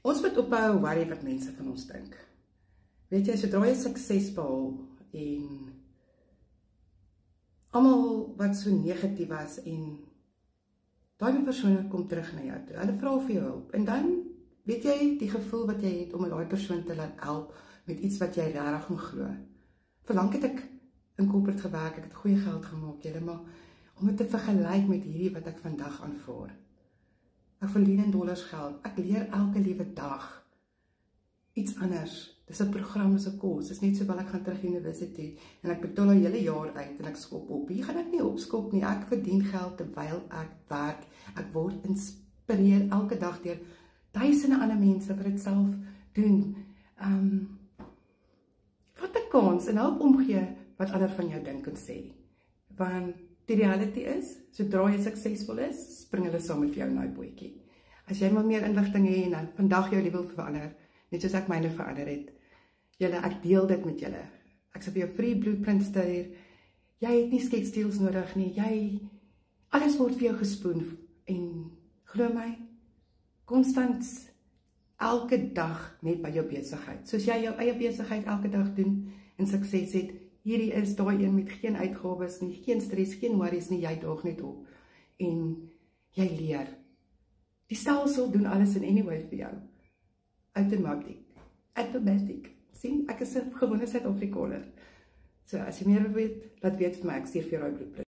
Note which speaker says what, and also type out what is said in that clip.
Speaker 1: Ons moet ophou worry wat mense van ons dink. Weet jy, sodra jy sukses behaal en almal wat so negatief was en daai persone kom terug na jou toe. Hulle vra vir jou hulp en dan weet jy die gevoel wat jy het om daai persoon te laat help met iets wat jy regtig glo. Verlang het ek in corporate gewerk, ek het goeie geld gemaak, julle, maar om dit te vergelyk met hierdie wat ek vandag aanvaar. Ek verdien in dollars geld. Ek leer elke liewe dag iets anders. Dis 'n program, dis 'n kurs. Dis net sowel ek gaan terug universiteit en ek betaal 'n hele jaar uit en ek skop op. Hier gaan ek nie opskop nie. Ek verdien geld terwyl ek werk. Ek word inspireer elke dag deur duisende ander mense wat dit self doen. Wat 'n kans en hulp omgee wat ander van jou dink en sê. Want die reality is, sodra jy suksesvol is, spring hulle saam met jou in daai bootjie. As jy maar meer inligting het en dan vandag jou lewe verander, net soos ek myne verander het. Julle, ek deel dit met julle. Ek sal vir jou free blueprint stuur. Jy het nie sketsdeels nodig nie. Alles word vir jou gespoen en glo my, konstant elke dag net by jou besigheid. Soos jy jou eie besigheid elke dag doen en sukses het, hierdie is daai een met geen uitgawes nie, geen stres, geen worries nie, jy daag net op en jy leer. Die stelsel doen alles in anyway vir jou. Automatic. Sien, ek is 'n gewone Suid-Afrikaner. So as jy meer weet, laat weet vir my, ek stuur vir jou daai blueprint.